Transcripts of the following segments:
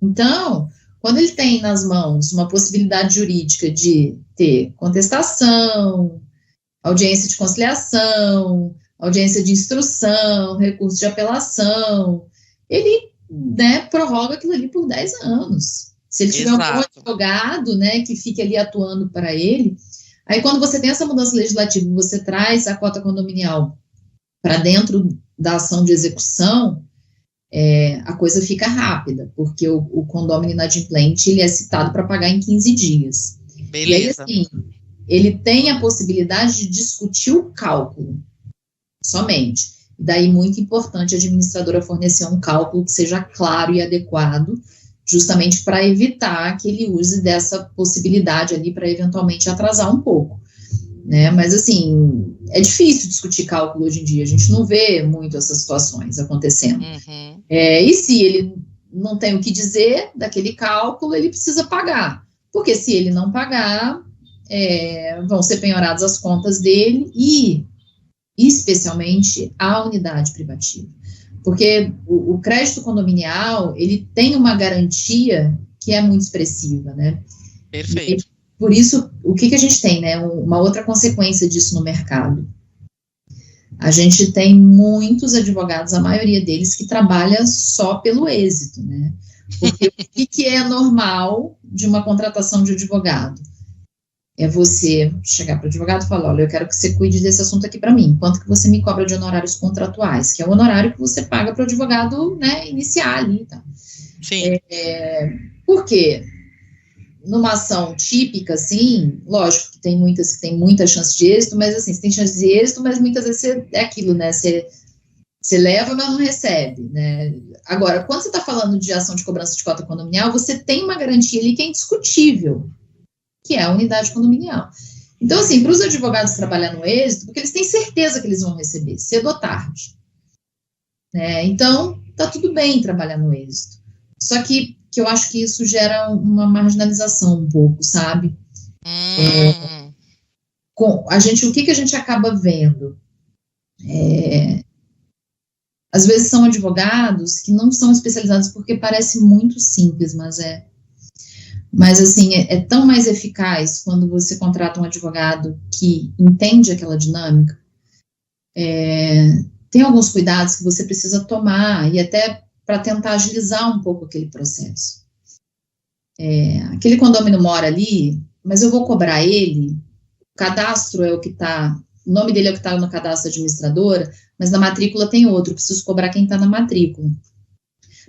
Então, quando ele tem nas mãos uma possibilidade jurídica de ter contestação, audiência de conciliação, audiência de instrução, recurso de apelação, ele, né, prorroga aquilo ali por 10 anos. Se ele tiver um bom advogado, né, que fique ali atuando para ele, aí quando você tem essa mudança legislativa, você traz a cota condominial para dentro da ação de execução, a coisa fica rápida, porque o condômino inadimplente, ele é citado para pagar em 15 dias. Beleza. E aí, assim, ele tem a possibilidade de discutir o cálculo, somente. E daí, muito importante a administradora fornecer um cálculo que seja claro e adequado, justamente para evitar que ele use dessa possibilidade ali para eventualmente atrasar um pouco, né? Mas, assim, é difícil discutir cálculo hoje em dia, a gente não vê muito essas situações acontecendo. Uhum. E se ele não tem o que dizer daquele cálculo, ele precisa pagar, porque se ele não pagar, vão ser penhoradas as contas dele e, especialmente, a unidade privativa. Porque o crédito condominial, ele tem uma garantia que é muito expressiva, né? Perfeito. E, por isso, o que a gente tem, né? Uma outra consequência disso no mercado. A gente tem muitos advogados, a maioria deles, que trabalha só pelo êxito, né? Porque o que é normal de uma contratação de advogado? É você chegar para o advogado e falar, olha, eu quero que você cuide desse assunto aqui para mim, quanto que você me cobra de honorários contratuais, que é o honorário que você paga para o advogado, né, iniciar ali e tal. Sim. Por quê? Numa ação típica, assim, lógico que tem muitas que tem muita chance de êxito, mas assim, você tem chance de êxito, mas muitas vezes é aquilo, né, você leva, mas não recebe, né. Agora, quando você está falando de ação de cobrança de cota condominial, você tem uma garantia ali que é indiscutível, que é a unidade condominial. Então, assim, para os advogados trabalhar no êxito, porque eles têm certeza que eles vão receber, cedo ou tarde, né, então, tá tudo bem trabalhar no êxito. Só que eu acho que isso gera uma marginalização um pouco, sabe? O que a gente acaba vendo? Às vezes são advogados que não são especializados porque parece muito simples, mas assim, é tão mais eficaz quando você contrata um advogado que entende aquela dinâmica. Tem alguns cuidados que você precisa tomar e até para tentar agilizar um pouco aquele processo. Aquele condômino mora ali, mas eu vou cobrar ele, o cadastro é o que está, o nome dele é o que está no cadastro administradora, mas na matrícula tem outro, eu preciso cobrar quem está na matrícula.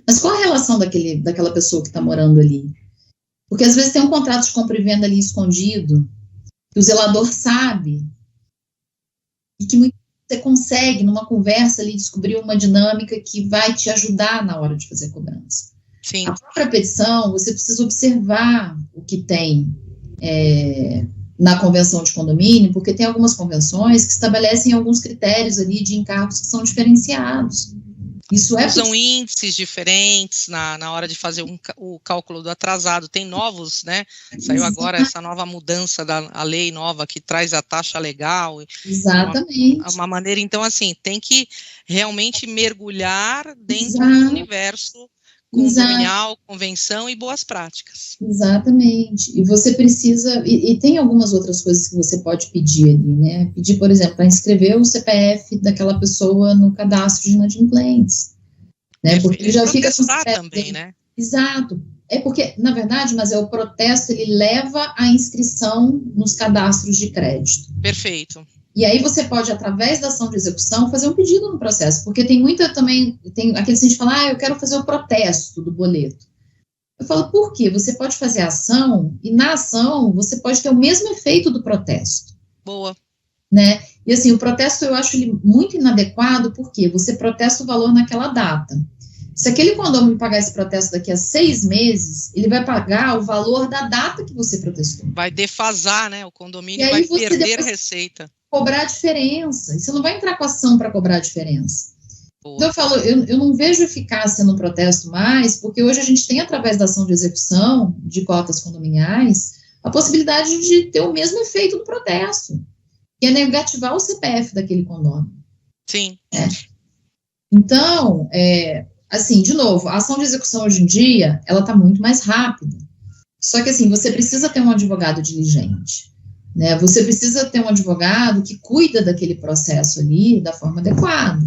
Mas qual a relação daquela pessoa que está morando ali? Porque às vezes tem um contrato de compra e venda ali escondido, que o zelador sabe, e que você consegue, numa conversa ali, descobrir uma dinâmica que vai te ajudar na hora de fazer a cobrança. Sim. A própria petição, você precisa observar o que tem na convenção de condomínio, porque tem algumas convenções que estabelecem alguns critérios ali de encargos que são diferenciados. Isso usam índices diferentes na hora de fazer o cálculo do atrasado. Tem novos, né? Saiu agora essa nova mudança a lei nova que traz a taxa legal. Exatamente. Uma maneira, então, assim, tem que realmente mergulhar dentro do universo condominial, convenção e boas práticas. Exatamente. E você precisa, e tem algumas outras coisas que você pode pedir ali, né? Pedir, por exemplo, para inscrever o CPF daquela pessoa no cadastro de inadimplentes, né? Porque ele já fica com o CPF também, né? Exato. É porque, na verdade, mas o protesto, ele leva à inscrição nos cadastros de crédito. Perfeito. E aí você pode, através da ação de execução, fazer um pedido no processo, porque tem aqueles que a gente fala, eu quero fazer o protesto do boleto. Eu falo, por quê? Você pode fazer a ação, e na ação você pode ter o mesmo efeito do protesto. Boa. Né? E assim, o protesto eu acho ele muito inadequado, porque você protesta o valor naquela data. Se aquele condomínio pagar esse protesto daqui a 6 meses, ele vai pagar o valor da data que você protestou. Vai defasar, né? O condomínio vai perder receita. Cobrar a diferença. E você não vai entrar com ação para cobrar a diferença. Então eu falo, eu não vejo eficácia no protesto mais, porque hoje a gente tem, através da ação de execução de cotas condominiais, a possibilidade de ter o mesmo efeito do protesto, que é negativar o CPF daquele condomínio. Sim. Então, assim, de novo, a ação de execução hoje em dia, ela está muito mais rápida. Só que, assim, você precisa ter um advogado diligente, né? Você precisa ter um advogado que cuida daquele processo ali da forma adequada,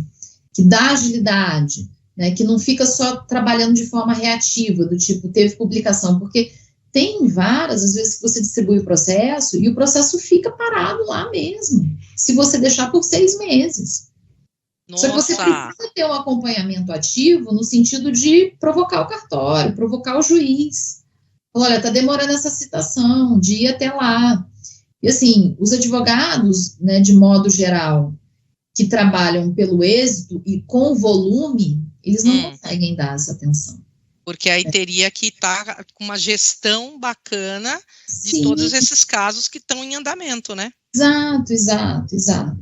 que dá agilidade, né? Que não fica só trabalhando de forma reativa, do tipo, teve publicação, porque tem várias, às vezes, que você distribui o processo e o processo fica parado lá mesmo, se você deixar por 6 meses. Nossa. Só que você precisa ter um acompanhamento ativo no sentido de provocar o cartório, provocar o juiz. Olha, está demorando essa citação, de ir até lá. E assim, os advogados, né, de modo geral, que trabalham pelo êxito e com volume, eles não conseguem dar essa atenção. Porque aí teria que estar com uma gestão bacana de Sim. todos esses casos que estão em andamento, né? Exato.